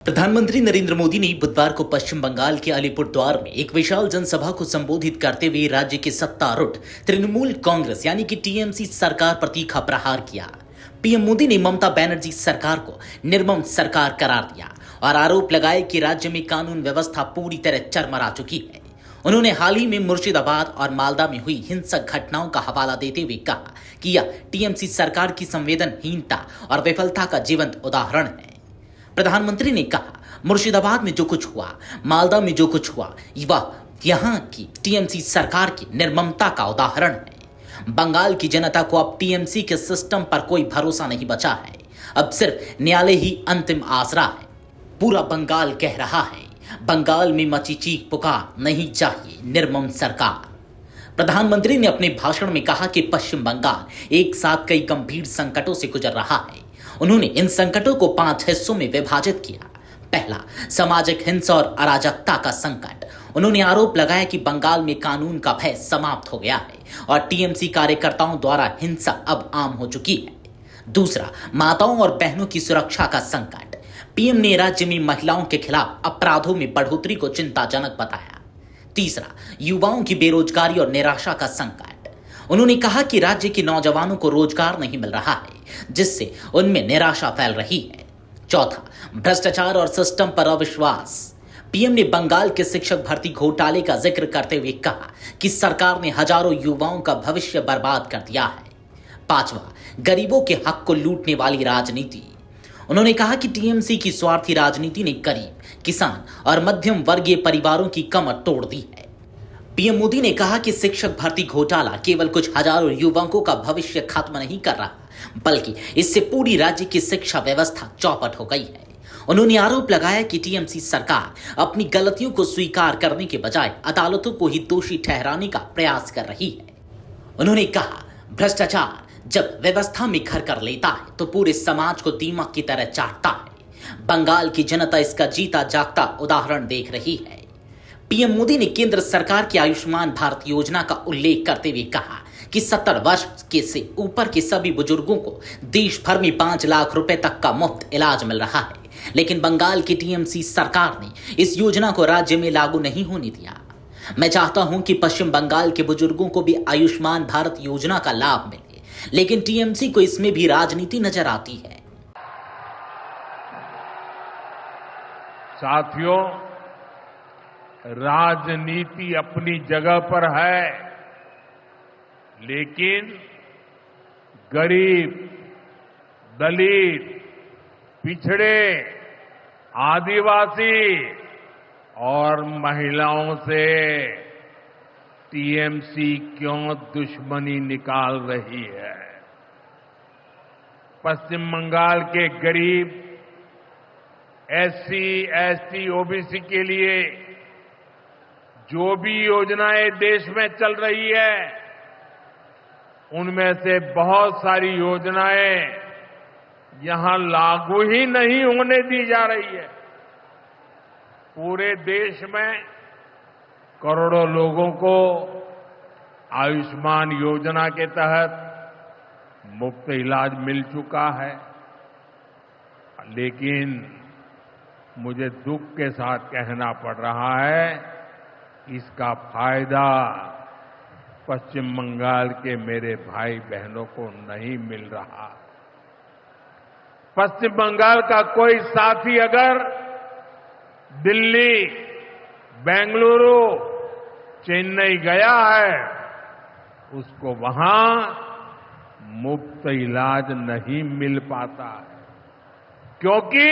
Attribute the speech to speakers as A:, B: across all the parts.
A: प्रधानमंत्री नरेंद्र मोदी ने बुधवार को पश्चिम बंगाल के अलीपुरद्वार में एक विशाल जनसभा को संबोधित करते हुए राज्य की सत्तारूढ़ तृणमूल कांग्रेस यानी कि टीएमसी सरकार पर तीखा प्रहार किया। पीएम मोदी ने ममता बनर्जी सरकार को निर्मम सरकार करार दिया और आरोप लगाए कि राज्य में कानून व्यवस्था पूरी तरह चरमरा चुकी है। उन्होंने हाल ही में मुर्शिदाबाद और मालदा में हुई हिंसक घटनाओं का हवाला देते हुए कहा कि यह टीएमसी सरकार की संवेदनहीनता और विफलता का जीवंत उदाहरण है। प्रधानमंत्री ने कहा, मुर्शिदाबाद में जो कुछ हुआ, मालदा में जो कुछ हुआ, वह यहाँ की टीएमसी सरकार की निर्ममता का उदाहरण है। बंगाल की जनता को अब टीएमसी के सिस्टम पर कोई भरोसा नहीं बचा है। अब सिर्फ न्यायालय ही अंतिम आसरा है। पूरा बंगाल कह रहा है, बंगाल में मची चीख पुकार, नहीं चाहिए निर्मम सरकार। प्रधानमंत्री ने अपने भाषण में कहा कि पश्चिम बंगाल एक साथ कई गंभीर संकटों से गुजर रहा है। उन्होंने इन संकटों को 5 हिस्सों में विभाजित किया। पहला, सामाजिक हिंसा और अराजकता का संकट। उन्होंने आरोप लगाया कि बंगाल में कानून का भय समाप्त हो गया है और टीएमसी कार्यकर्ताओं द्वारा हिंसा अब आम हो चुकी है। दूसरा, माताओं और बहनों की सुरक्षा का संकट। पीएम ने राज्य में महिलाओं के खिलाफ अपराधों में बढ़ोतरी को चिंताजनक बताया। तीसरा, युवाओं की बेरोजगारी और निराशा का संकट। उन्होंने कहा कि राज्य के नौजवानों को रोजगार नहीं मिल रहा है, जिससे उनमें निराशा फैल रही है। चौथा, भ्रष्टाचार और सिस्टम पर अविश्वास। पीएम ने बंगाल के शिक्षक भर्ती घोटाले का जिक्र करते हुए कहा कि सरकार ने हजारों युवाओं का भविष्य बर्बाद कर दिया है। पांचवा, गरीबों के हक को लूटने वाली राजनीति। उन्होंने कहा कि टीएमसी की स्वार्थी राजनीति ने गरीब, किसान और मध्यम वर्गीय परिवारों की कमर तोड़ दी है। पीएम मोदी ने कहा कि शिक्षक भर्ती घोटाला केवल कुछ हजारों युवकों का भविष्य खत्म नहीं कर रहा, बल्कि इससे पूरी राज्य की शिक्षा व्यवस्था चौपट हो गई है। उन्होंने आरोप लगाया कि टीएमसी सरकार अपनी गलतियों को स्वीकार करने के बजाय अदालतों को ही दोषी ठहराने का प्रयास कर रही है। उन्होंने कहा, भ्रष्टाचार जब व्यवस्था में घर कर लेता है तो पूरे समाज को दीमक की तरह चाटता है। बंगाल की जनता इसका जीता जागता उदाहरण देख रही है। पीएम मोदी ने केंद्र सरकार की आयुष्मान भारत योजना का उल्लेख करते हुए कहा कि 70 वर्ष के से ऊपर के सभी बुजुर्गों को देश भर में 5 लाख रुपए तक का मुफ्त इलाज मिल रहा है, लेकिन बंगाल की टीएमसी सरकार ने इस योजना को राज्य में लागू नहीं होने दिया। मैं चाहता हूं कि पश्चिम बंगाल के बुजुर्गों को भी आयुष्मान भारत योजना का लाभ मिले, लेकिन टीएमसी को इसमें भी राजनीति नजर आती है।
B: साथियों, राजनीति अपनी जगह पर है, लेकिन गरीब, दलित, पिछड़े, आदिवासी और महिलाओं से टीएमसी क्यों दुश्मनी निकाल रही है। पश्चिम बंगाल के गरीब, एससी, एसटी, ओबीसी के लिए जो भी योजनाएं देश में चल रही है, उनमें से बहुत सारी योजनाएं यहां लागू ही नहीं होने दी जा रही है। पूरे देश में करोड़ों लोगों को आयुष्मान योजना के तहत मुफ्त इलाज मिल चुका है, लेकिन मुझे दुख के साथ कहना पड़ रहा है, इसका फायदा पश्चिम बंगाल के मेरे भाई बहनों को नहीं मिल रहा। पश्चिम बंगाल का कोई साथी अगर दिल्ली, बेंगलुरु, चेन्नई गया है, उसको वहां मुफ्त इलाज नहीं मिल पाता है, क्योंकि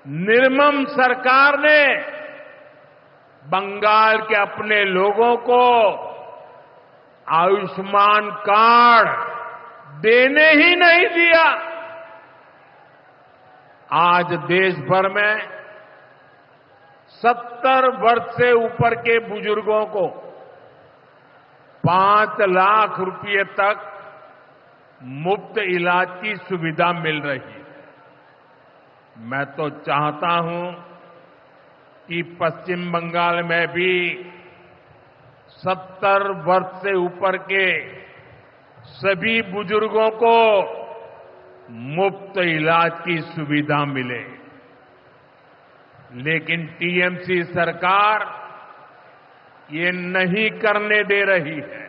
B: निर्मम सरकार ने बंगाल के अपने लोगों को आयुष्मान कार्ड देने ही नहीं दिया। आज देश भर में 70 वर्ष से ऊपर के बुजुर्गों को 5 लाख रुपए तक मुफ्त इलाज की सुविधा मिल रही है। मैं तो चाहता हूं कि पश्चिम बंगाल में भी 70 वर्ष से ऊपर के सभी बुजुर्गों को मुफ्त इलाज की सुविधा मिले। लेकिन टीएमसी सरकार ये नहीं करने दे रही है।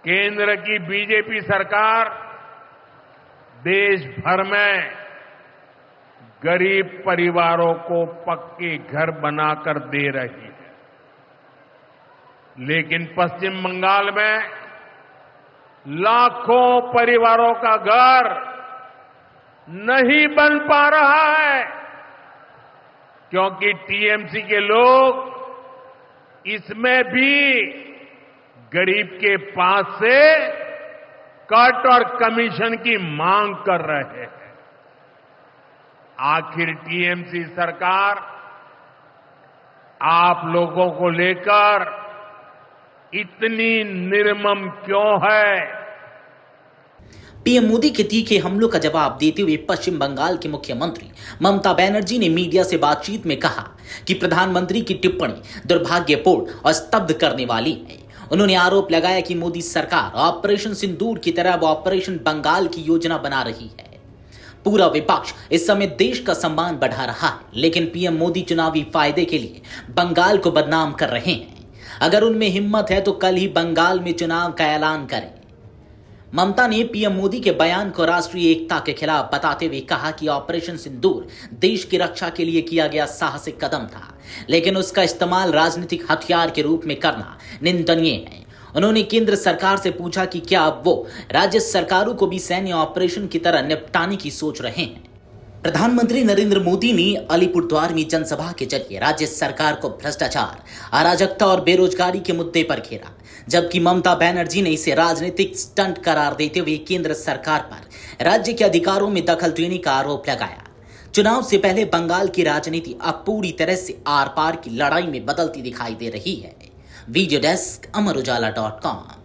B: केंद्र की बीजेपी सरकार देश भर में गरीब परिवारों को पक्के घर बनाकर दे रही है, लेकिन पश्चिम बंगाल में लाखों परिवारों का घर नहीं बन पा रहा है, क्योंकि टीएमसी के लोग इसमें भी गरीब के पास से कट और कमीशन की मांग कर रहे हैं। आखिर टीएमसी सरकार आप लोगों को लेकर इतनी निर्मम क्यों है?
A: पीएम मोदी के तीखे हमलों का जवाब देते हुए पश्चिम बंगाल की मुख्यमंत्री ममता बनर्जी ने मीडिया से बातचीत में कहा कि प्रधानमंत्री की टिप्पणी दुर्भाग्यपूर्ण और स्तब्ध करने वाली है। उन्होंने आरोप लगाया कि मोदी सरकार ऑपरेशन सिंदूर की तरह वो ऑपरेशन बंगाल की योजना बना रही है। पूरा विपक्ष इस समय देश का सम्मान बढ़ा रहा है, लेकिन पीएम मोदी चुनावी फायदे के लिए बंगाल को बदनाम कर रहे हैं। अगर उनमें हिम्मत है तो कल ही बंगाल में चुनाव का ऐलान करें। ममता ने पीएम मोदी के बयान को राष्ट्रीय एकता के खिलाफ बताते हुए कहा कि ऑपरेशन सिंदूर देश की रक्षा के लिए किया गया साहसिक कदम था, लेकिन उसका इस्तेमाल राजनीतिक हथियार के रूप में करना निंदनीय है। उन्होंने केंद्र सरकार से पूछा कि क्या अब वो राज्य सरकारों को भी सैन्य ऑपरेशन की तरह निपटाने की सोच रहे हैं। प्रधानमंत्री नरेंद्र मोदी ने अलीपुरद्वार में जनसभा के जरिए राज्य सरकार को भ्रष्टाचार, अराजकता और बेरोजगारी के मुद्दे पर घेरा, जबकि ममता बनर्जी ने इसे राजनीतिक स्टंट करार देते हुए केंद्र सरकार पर राज्य के अधिकारों में दखल देने का आरोप लगाया। चुनाव से पहले बंगाल की राजनीति अब पूरी तरह से आर पार की लड़ाई में बदलती दिखाई दे रही है। वीडियो डेस्क अमर उजाला.com।